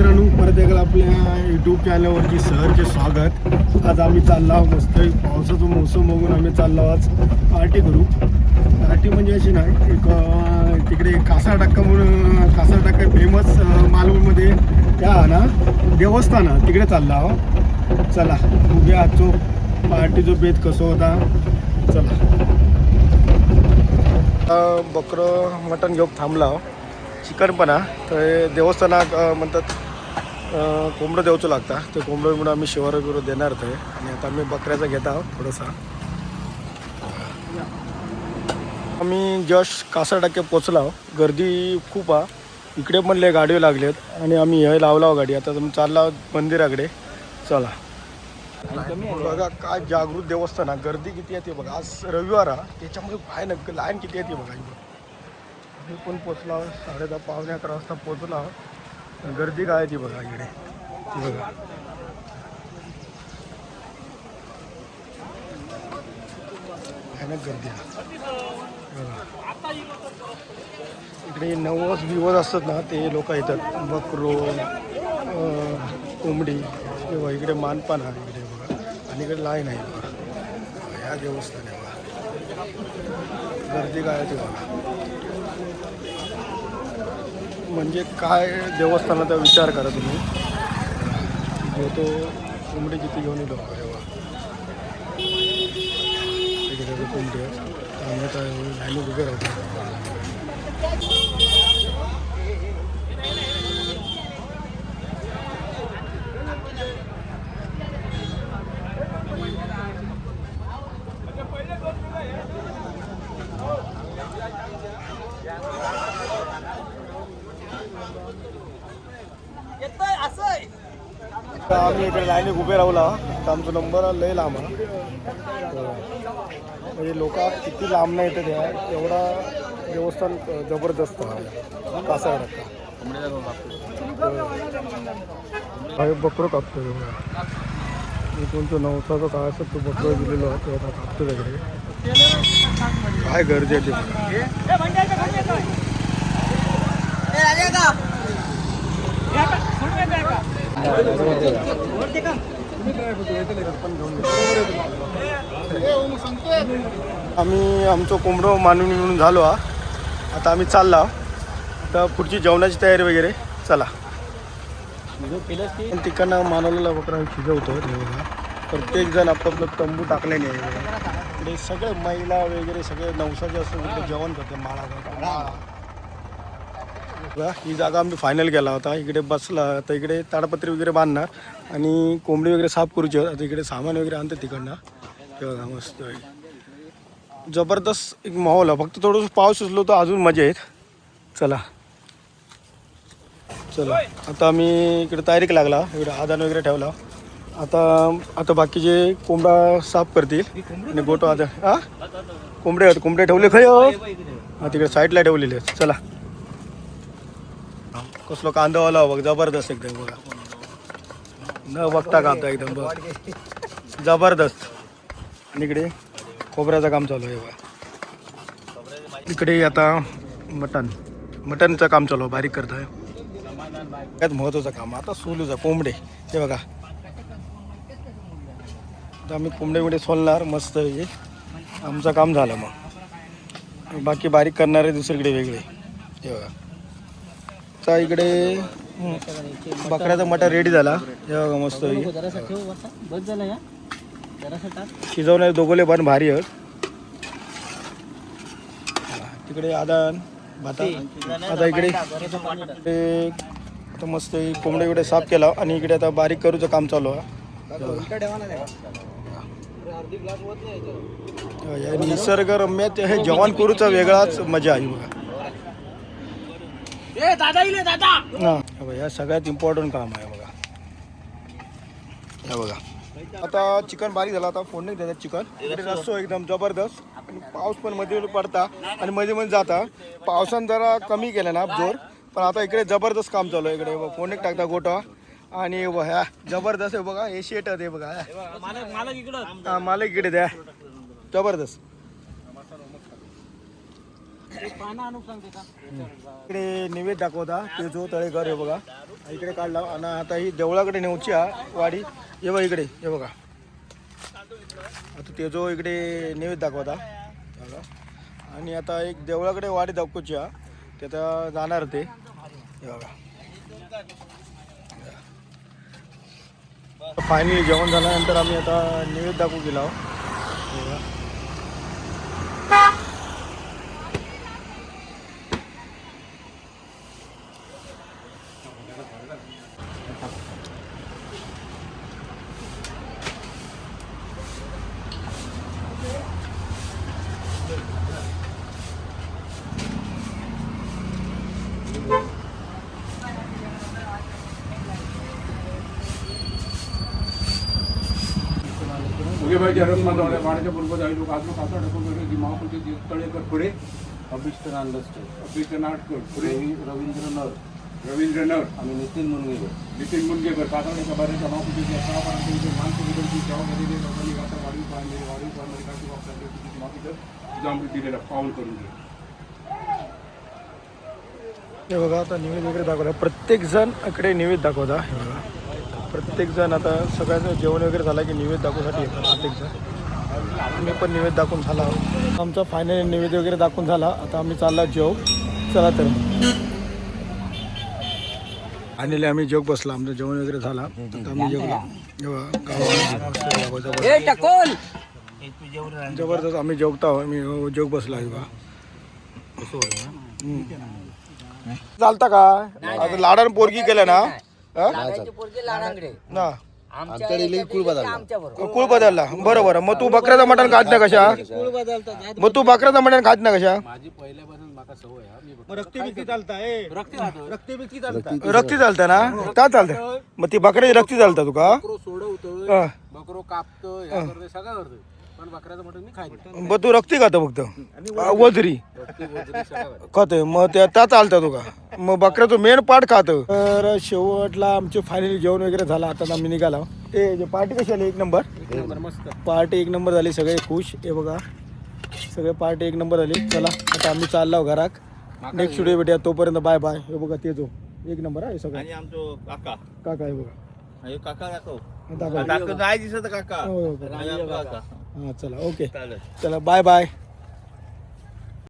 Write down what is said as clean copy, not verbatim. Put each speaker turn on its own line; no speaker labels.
मित्रांनो, परत एकदा आपल्या यूट्यूब चॅनलवरती सहर्ष स्वागत. आज आम्ही चाललो आहोत मस्त पावसाचं मोसम बघून आम्ही चाललो आज पार्टी करू. पार्टी म्हणजे अशी नाही, एक तिकडे कासारटक्का म्हणून कासारटक्का फेमस मालवणमध्ये त्या ना देवस्थान तिकडे चाललो आहोत. चला बघूया आजचो पार्टीचो बेत कसं होता. चला बकरं मटण घेऊन थांबला आहो. चिकन पण तर देवस्थानात म्हणतात कोंबडं द्यावचं लागतं. ते कोंबडं म्हणून आम्ही शिवार करून देणार ते. आणि आता आम्ही बकऱ्याचा घेत आहोत थोडंसा. आम्ही जस्ट कासारटक्के पोचला आहो. गर्दी खूप इकडे पण लय गाडी लागलेत आणि आम्ही हे लावला गाडी. आता तुम्ही चालला मंदिराकडे. चला बघा काय जागृत देवस्थान गर्दी किती येते बघा. आज रविवार त्याच्यामुळे भयानक लाईन किती येते बघा. मी पण पोचला 10:30 पावणे 11 वाजता पोचला. गर्दी काय ती बघा इकडे. ती बघा भयानक गर्दी इकडे. नवस बिवस असतात ना ते लोक येतात. बकरो कोंबडी किंवा इकडे मानपान आहे इकडे बघा. आणि इकडे लाईन आहे बघा. ह्या देवस्थान आहे बघा. गर्दी काय ती बघा. म्हणजे काय देवस्थानाचा विचार करा तुम्ही. जो तो कोंबडी किती घेऊन येतो बघा. इकडे कोंबडी आम्ही आता लाईन उभे राहतो. आम्ही इकडे लाईनीत उभे राहला. तर आमचा नंबर लय लांब म्हणजे लोक किती लांब नाही येते त्या एवढा देवस्थान जबरदस्त आहे. कासारटक्का बकरं कापतो मी तुमचं नवसाचं काय असं तो बकरं दिलेलं होतं आता कापतो त्याकडे. काय गर्दी आहे आम्ही आमचं कोंबडं मानून मिळून झालो. आता आम्ही चाललो. आता पुढची जेवणाची तयारी वगैरे. चला तिकडनं मानवलेला बकरा शिजवतो. प्रत्येक जण आपापलं तंबू टाकलेले आहे. इकडे सगळे महिला वगैरे सगळे नवसाचे असतात इकडे जेवण करते. माळा ही जागा आम्ही फायनल केला होता. इकडे बसला तर इकडे ताडपत्री वगैरे बांधणार आणि कोंबडी वगैरे साफ करूची. आता इकडे सामान वगैरे आणतं तिकडनं. तेव्हा मस्त जबरदस्त एक माहोल आहे. फक्त थोडंसं पाऊस सुचलो तर अजून मजा येत. चला चला आता आम्ही इकडे तयारीक लागला. इकडे आदान वगैरे ठेवला. आता बाकीचे कोंबडा साफ करतील आणि गोटो आता कोंबडे ठेवले खय तिकडे साईडला ठेवलेले आहेत. चला कसलो कांदावाला बघ जबरदस्त एकदम बघा. न बघता कापता एकदम बघ जबरदस्त. आणि इकडे खोबऱ्याचं काम चालू आहे बघा. इकडे आता मटनचं काम चालू आहे. बारीक करत आहे. त्यात महत्त्वाचं काम आता सोलूचं कोंबडे हे बघा. आता आम्ही कोंबडे सोलणार मस्त. हे आमचं काम झालं. मग बाकी बारीक करणारे दुसरीकडे वेगळे हे बघा. आता इकडे बकऱ्याचा मटण रेडी झाला. हे बघा मस्त शिजवणारे दोघोले पण भारी आहेत. तिकडे आदान भाता. आता इकडे आता मस्त कोंबडे इकडे साफ केला आणि इकडे आता बारीक करूचं काम चालू आहे. निसर्गरम्य हे जेवण करूचा वेगळाच मजा आहे बघा. या सगळ्यात इम्पॉर्टंट काम आहे बघा. हे बघा आता चिकन बारीक झाला. आता फोडणी देतात चिकन. इकडे रस्सो एकदम जबरदस्त. आणि पाऊस पण मध्ये पडता आणि मध्ये जाता. पावसानं जरा कमी केलं ना जोर. पण आता इकडे जबरदस्त काम चालू आहे. इकडे फोडणी टाकता गोटा आणि ह्या जबरदस्त आहे बघा. हे शेट आहे बघा. मालक इकडे द्या जबरदस्त. इकडे निवेद दाखवता ते जो तळेघर आहे बघा इकडे काढला आणि आता ही देवळाकडे नेऊची वाडी ये बघा इकडे हे बघा आता ते जो इकडे निवेद दाखवता बघा आणि आता एक देवळाकडे वाडी दाखवची ते आता जाणार ते हे बघा फायनली जेवण झाल्यानंतर आम्ही आता निवेद दाखवू गेलो
वाड्याच्या बरोबर आई लोक आज लोक आता ढकल महापुरुष तळेकर पुढे अभिष्ट नाटकर पुढे रवींद्र नर आणि नितीन मुनगेकर कातरण्याच्या बऱ्याचशा महापुरुषाची 11 माणसं विदर्भी सेवा केलेली लोकांनी आता वाढीव दिलेला पाऊल करून दिलं
हे बघा आता निवेद वगैरे दाखवता प्रत्येक जण इकडे निवेद दाखवता हे बघा प्रत्येक जण आता सगळ्यांचं जेवण वगैरे झालं की निवेद दाखवण्यासाठी येतात प्रत्येक जण मी पण निवेद दाखवून झाला आमचा फायनल निवेद वगैरे दाखवून झाला आता आम्ही चालला जेव चला तर आणि आम्ही जेव बसला आमचं जेवण वगैरे झाला आता आम्ही जेवला जबरदस्त आम्ही जेवता आम्ही जेव बसला बा चालता का आता लाडान पोरगी केलं ना ना कुळ बदलला बरोबर मग तू बकऱ्याचं मटण खात नाही कशा मग तू बकऱ्याचं मटण खात नाही कशा रक्ती चालतं ना का चालतं मग ती बकऱ्याची रक्ती चालतं तुका मग तू रक्ती खातो फक्त वजरी खातोय मग त्या चालतं तुका मग बकऱ्याचं मेन पार्ट खातं तर शेवटला आमचे फायनली जेवण वगैरे झालं आता आम्ही निघाला ते पार्टी कशी आली एक नंबर मस्त पार्टी एक नंबर झाली सगळे खुश हे बघा सगळे पार्टी एक नंबर झाली चला आता आम्ही चाललो घरात नेक्स्ट व्हिडिओ भेटूया तोपर्यंत बाय बाय हे बघा ते जो एक नंबर आहे सगळं
आणि आमचो काका
काका आहे बघा
काका दाखव
दाखव
नाही दिसत काका
हो, हो.
काका
हा चला ओके चला बाय बाय